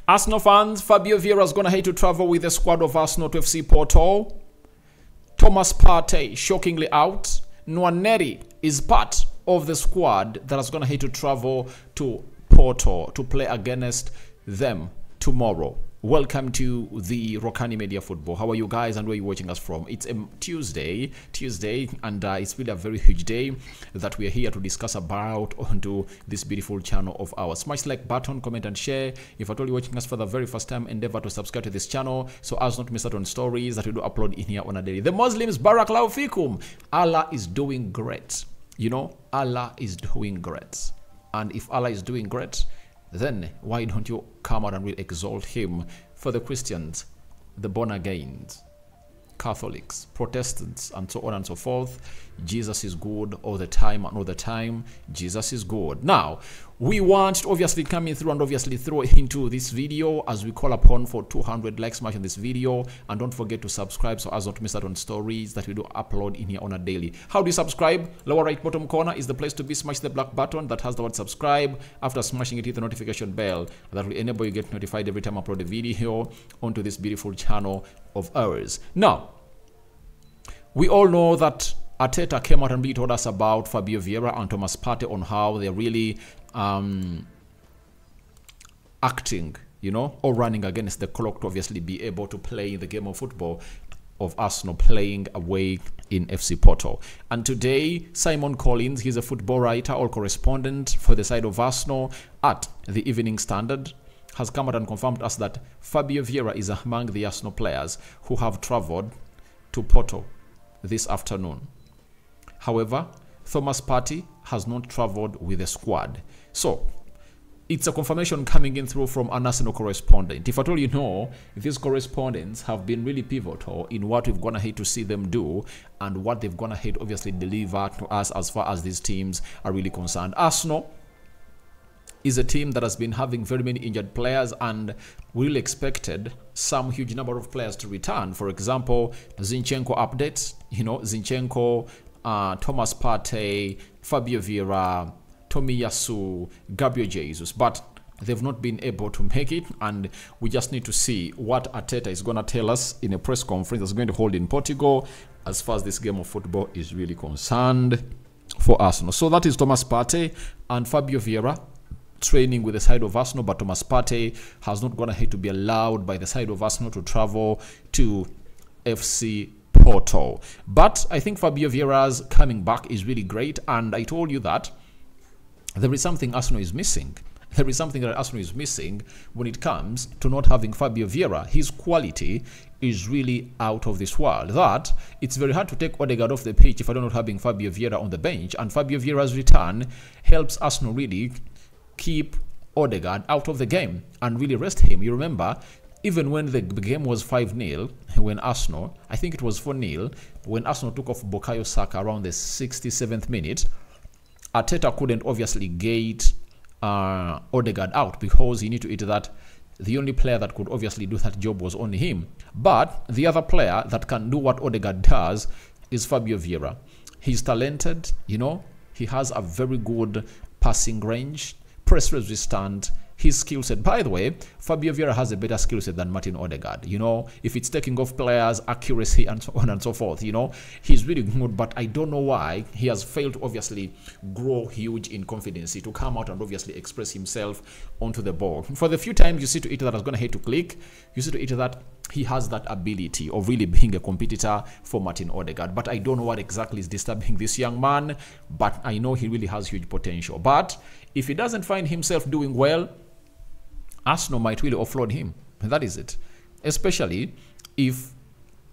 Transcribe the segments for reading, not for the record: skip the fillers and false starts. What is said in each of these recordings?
Arsenal fans, Fabio Vieira is going to hate to travel with the squad of Arsenal to FC Porto. Thomas Partey shockingly out. Nwaneri is part of the squad that is going to hate to travel to Porto to play against them tomorrow. Welcome to the Rokani Media Football. How are you guys and where are you watching us from? It's a Tuesday, and it's really a very huge day that we are here to discuss about onto this beautiful channel of ours. Smash like button, comment and share. If at all you're watching us for the very first time, endeavor to subscribe to this channel so as not to miss out on stories that we do upload in here on a daily. The Muslims, Barakallahu Fikum. Allah is doing great. You know, Allah is doing great. And if Allah is doing great, then why don't you come out and really exalt him? For the Christians, the born again, Catholics, Protestants, and so on and so forth, Jesus is good all the time and all the time. Jesus is good. Now, we want to obviously come in through and obviously throw into this video as we call upon for 200 likes smash on this video, and don't forget to subscribe so as not to miss out on stories that we do upload in here on a daily. How do you subscribe? Lower right bottom corner is the place to be. Smash the black button that has the word subscribe. After smashing it, hit the notification bell that will enable you get notified every time I upload a video onto this beautiful channel of ours. Now, we all know that Arteta came out and really told us about Fabio Vieira and Thomas Partey on how they're really acting, you know, or running against the clock to obviously be able to play in the game of football of Arsenal playing away in FC Porto. And today, Simon Collins, he's a football writer or correspondent for the side of Arsenal at the Evening Standard, has come out and confirmed us that Fabio Vieira is among the Arsenal players who have traveled to Porto this afternoon. However, Thomas Partey has not traveled with the squad. So, it's a confirmation coming in through from an Arsenal correspondent. If at all you know, these correspondents have been really pivotal in what we've gone ahead to see them do and what they've gone ahead obviously deliver to us as far as these teams are really concerned. Arsenal is a team that has been having very many injured players, and we really expected some huge number of players to return. For example, Zinchenko updates, you know, Zinchenko, Thomas Partey, Fabio Vieira, Tomiyasu, Gabriel Jesus, but they've not been able to make it, and we just need to see what Arteta is going to tell us in a press conference that's going to hold in Portugal as far as this game of football is really concerned for Arsenal. So that is Thomas Partey and Fabio Vieira training with the side of Arsenal, but Thomas Partey has not gone ahead to be allowed by the side of Arsenal to travel to FC Porto. But I think Fabio Vieira's coming back is really great, and I told you that there is something Arsenal is missing. There is something that Arsenal is missing when it comes to not having Fabio Vieira. His quality is really out of this world. That it's very hard to take Odegaard off the pitch if I don't not having Fabio Vieira on the bench, and Fabio Vieira's return helps Arsenal really keep Odegaard out of the game and really rest him. You remember, even when the game was 5-0, when Arsenal, I think it was 4-0, when Arsenal took off Bukayo Saka around the 67th minute, Arteta couldn't obviously get Odegaard out because he needed to eat that. The only player that could obviously do that job was only him. But the other player that can do what Odegaard does is Fabio Vieira. He's talented, you know, he has a very good passing range, press resistant, his skill set. By the way, Fabio Vieira has a better skill set than Martin Odegaard. You know, if it's taking off players, accuracy, and so on and so forth, you know, he's really good, but I don't know why he has failed to obviously grow huge in confidence to come out and obviously express himself onto the ball. For the few times you see to it that is going to hate to click, you see to it that he has that ability of really being a competitor for Martin Odegaard. But I don't know what exactly is disturbing this young man, but I know he really has huge potential. But if he doesn't find himself doing well, Arsenal might really offload him. That is it. Especially if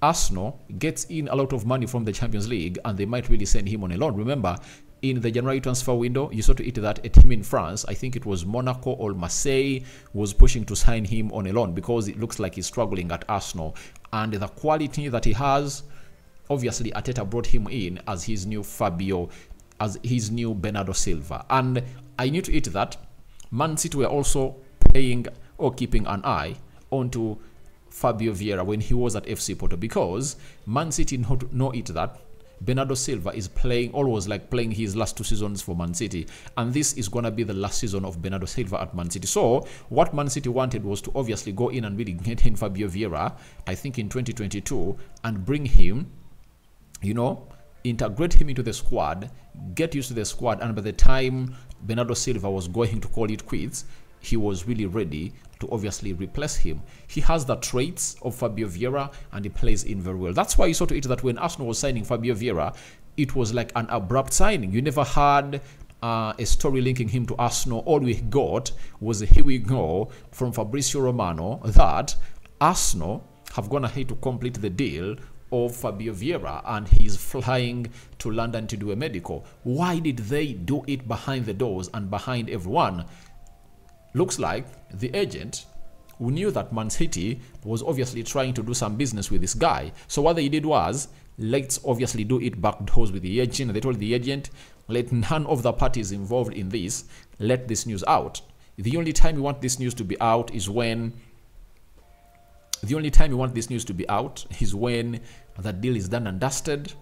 Arsenal gets in a lot of money from the Champions League and they might really send him on a loan. Remember, in the January transfer window, you saw to it that a team in France, I think it was Monaco or Marseille, was pushing to sign him on a loan because it looks like he's struggling at Arsenal. And the quality that he has, obviously Arteta brought him in as his new Fabio, as his new Bernardo Silva. And I knew to it that Man City were also paying or keeping an eye onto Fabio Vieira when he was at FC Porto, because Man City know it that Bernardo Silva is playing, always like playing his last 2 seasons for Man City. And this is going to be the last season of Bernardo Silva at Man City. So what Man City wanted was to obviously go in and really get in Fabio Vieira, I think in 2022, and bring him, you know, integrate him into the squad, get used to the squad. And by the time Bernardo Silva was going to call it quits, he was really ready to obviously replace him. He has the traits of Fabio Vieira and he plays in very well. That's why you saw to it that when Arsenal was signing Fabio Vieira, it was like an abrupt signing. You never had a story linking him to Arsenal. All we got was a here we go from Fabrizio Romano that Arsenal have gone ahead to complete the deal of Fabio Vieira and he's flying to London to do a medical. Why did they do it behind the doors and behind everyone? Looks like the agent who knew that Man City was obviously trying to do some business with this guy. So what they did was, let's obviously do it back doors with the agent. They told the agent, let none of the parties involved in this let this news out. The only time you want this news to be out is when the deal is done and dusted,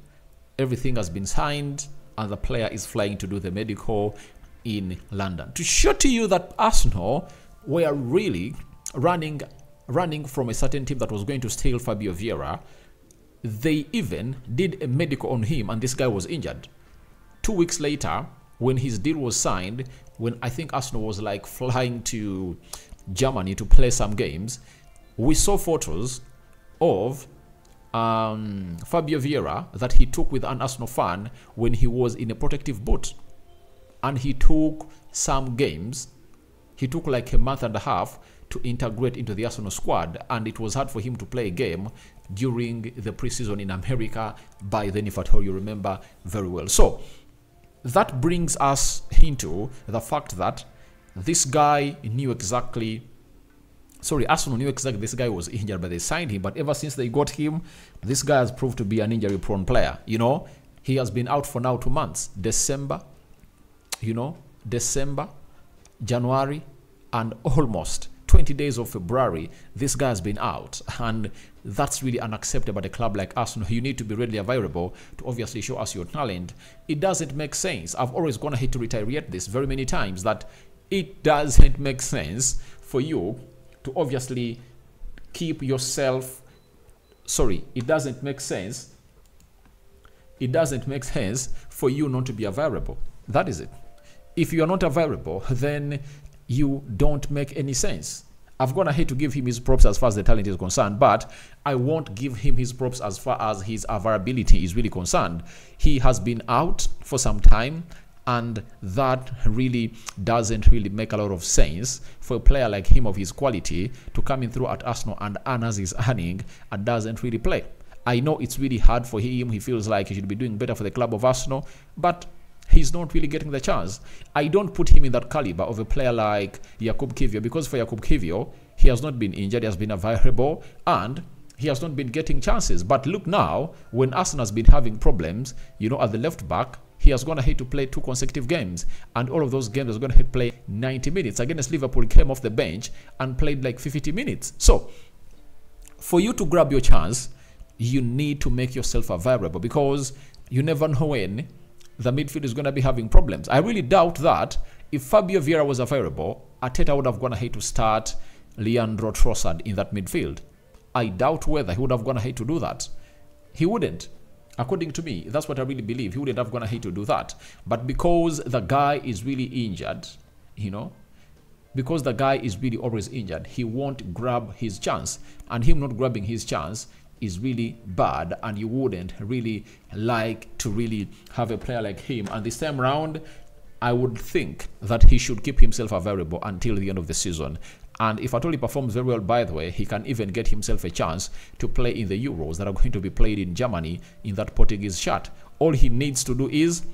everything has been signed, and the player is flying to do the medical in London. To show to you that Arsenal were really running from a certain team that was going to steal Fabio Vieira, they even did a medical on him and this guy was injured. 2 weeks later, when his deal was signed, when I think Arsenal was like flying to Germany to play some games, we saw photos of Fabio Vieira that he took with an Arsenal fan when he was in a protective boot. And he took some games. He took like a month and a half to integrate into the Arsenal squad, and it was hard for him to play a game during the preseason in America by then, if at all you remember very well. So that brings us into the fact that this guy knew exactly, Arsenal knew exactly this guy was injured, but they signed him. But ever since they got him, this guy has proved to be an injury-prone player. You know, he has been out for now 2 months. December, January, and almost 20 days of February, this guy has been out. And that's really unacceptable at a club like Arsenal. You need to be readily available to obviously show us your talent. It doesn't make sense. I've always gone ahead to reiterate this very many times, that it doesn't make sense for you to obviously keep yourself, it doesn't make sense for you not to be available. That is it. If you are not available, then you don't make any sense. I've gone ahead to give him his props as far as the talent is concerned, but I won't give him his props as far as his availability is really concerned. He has been out for some time, and that really doesn't really make a lot of sense for a player like him of his quality to come in through at Arsenal and earn as he's earning and doesn't really play. I know it's really hard for him. He feels like he should be doing better for the club of Arsenal, but he's not really getting the chance. I don't put him in that caliber of a player like Jakub Kiwior, because for Jakub Kiwior, he has not been injured, he has been available, and he has not been getting chances. But look now, when Arsenal has been having problems, at the left back, he has gone ahead to play 2 consecutive games, and all of those games has gone ahead to play 90 minutes. Against Liverpool, he came off the bench and played like 50 minutes. So, for you to grab your chance, you need to make yourself available, because you never know when the midfield is going to be having problems. I really doubt that if Fabio Vieira was available, Arteta would have gone ahead to start Leandro Trossard in that midfield. I doubt whether he would have gone ahead to do that. He wouldn't. According to me, that's what I really believe. He wouldn't have gone ahead to do that. But because the guy is really injured, because the guy is really always injured, he won't grab his chance. And him not grabbing his chance is really bad, and you wouldn't really like to really have a player like him. And this time around, I would think that he should keep himself available until the end of the season. And if at all he performs very well, by the way, he can even get himself a chance to play in the Euros that are going to be played in Germany in that Portuguese shirt. All he needs to do is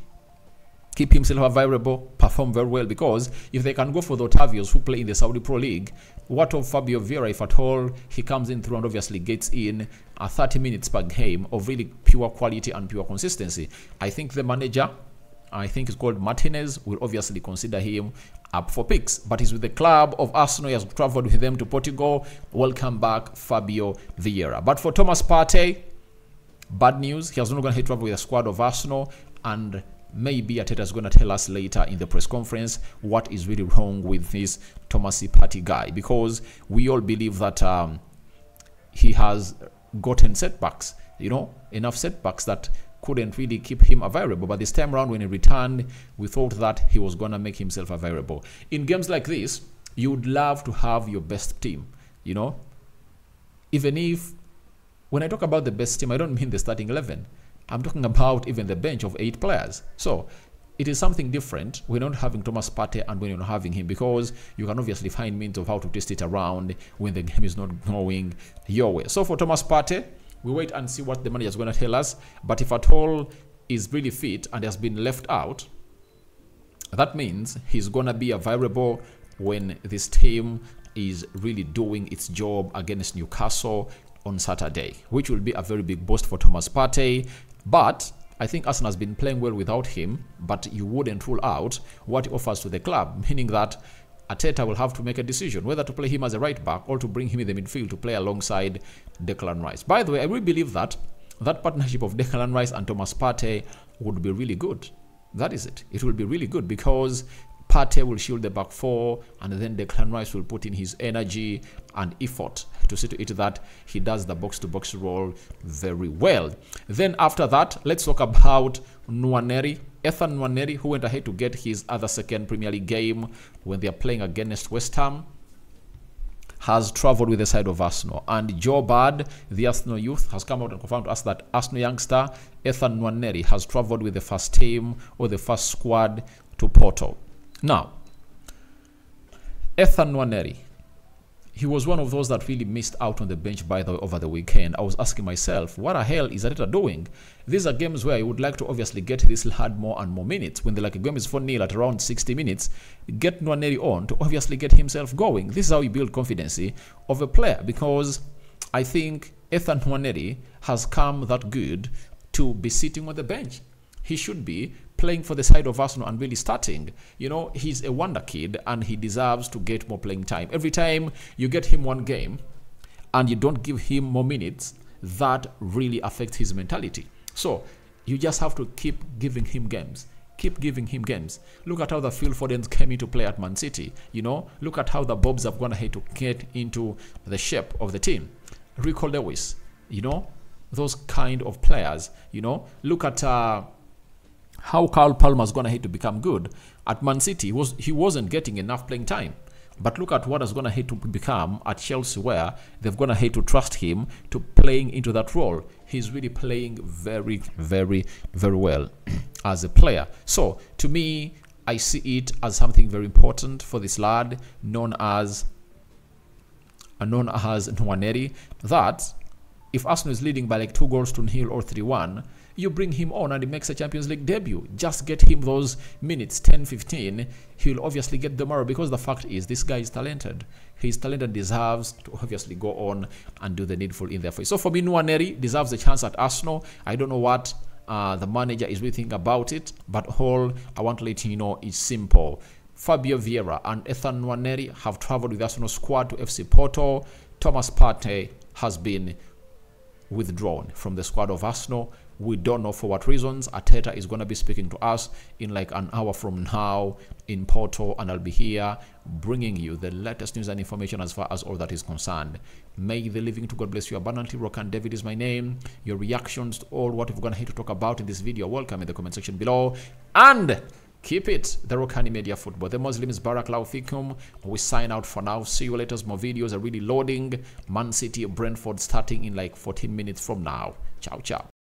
keep himself available, perform very well, because if they can go for the Otavios who play in the Saudi Pro League, what of Fabio Vieira if at all he comes in through and obviously gets in 30 minutes per game of really pure quality and pure consistency? I think the manager, I think it's called Martinez, will obviously consider him up for picks. But he's with the club of Arsenal. He has traveled with them to Portugal. Welcome back, Fabio Vieira. But for Thomas Partey, Bad news, he has not going to travel with a squad of Arsenal, and maybe Arteta is going to tell us later in the press conference what is really wrong with this Thomas Partey guy, because we all believe that he has gotten setbacks, enough setbacks that couldn't really keep him available. But this time around, when he returned, we thought that he was going to make himself available. In games like this, you would love to have your best team, even if, when I talk about the best team, I don't mean the starting 11. I'm talking about even the bench of 8 players. So it is something different when you're not having Thomas Partey and when you're not having him, because you can obviously find means of how to twist it around when the game is not going your way. So for Thomas Partey, we wait and see what the manager is going to tell us. But if at all is really fit and has been left out, that means he's going to be available when this team is really doing its job against Newcastle on Saturday, which will be a very big boost for Thomas Partey. But I think Arsenal has been playing well without him, but you wouldn't rule out what he offers to the club, meaning that Arteta will have to make a decision whether to play him as a right back or to bring him in the midfield to play alongside Declan Rice. By the way, I really believe that that partnership of Declan Rice and Thomas Partey would be really good. That is it. It will be really good because Partey will shield the back four, and then Declan Rice will put in his energy and effort to see to it that he does the box-to-box role very well. Then after that, let's talk about Nwaneri. Nwaneri, who went ahead to get his other second Premier League game when they are playing against West Ham, has travelled with the side of Arsenal. And Joe Bad, the Arsenal youth, has come out and confirmed to us that Arsenal youngster Nwaneri has travelled with the first team or the first squad to Porto. Now, Nwaneri, he was one of those that really missed out on the bench, by the way, over the weekend. I was asking myself, what the hell is Arteta doing? These are games where I would like to obviously get this lad more and more minutes. When the game is 4-0 at around 60 minutes, get Nwaneri on to obviously get himself going. This is how you build confidence of a player, because I think Nwaneri has come that good to be sitting on the bench. He should be playing for the side of Arsenal and really starting. He's a wonder kid and he deserves to get more playing time. Every time you get him one game and you don't give him more minutes, that really affects his mentality. So you just have to keep giving him games. Keep giving him games. Look at how the Phil Fodens came into play at Man City. Look at how the Bobs have gone ahead to get into the shape of the team. Rico Lewis, those kind of players. Look at how Carl Palmer's gone ahead to become good. At Man City, he wasn't getting enough playing time. But look at what has gone ahead to become at Chelsea, where they've gone ahead to trust him to playing into that role. He's really playing very, very, very well as a player. So, to me, I see it as something very important for this lad known as Nwaneri, that if Arsenal is leading by like 2-0 or 3-1, you bring him on and he makes a Champions League debut. Just get him those minutes, 10-15. He'll obviously get the morale, because the fact is this guy is talented. He's talented, deserves to obviously go on and do the needful in there for you. So for me, Nwaneri deserves a chance at Arsenal. I don't know what the manager is really thinking about it, but all I want to let you know is simple. Fabio Vieira and Nwaneri have travelled with the Arsenal squad to FC Porto. Thomas Partey has been withdrawn from the squad of Arsenal. We don't know for what reasons. Arteta is going to be speaking to us in like an hour from now in Porto, and I'll be here bringing you the latest news and information as far as all that is concerned. May the living to God bless you abundantly. Rokani David is my name. Your reactions to all what we're going to have to talk about in this video, welcome in the comment section below. And keep it the Rokani Media Football. The Muslims Barakallahu Fikum. We sign out for now. See you later. More videos are really loading. Man City, Brentford starting in like 14 minutes from now. Ciao, ciao.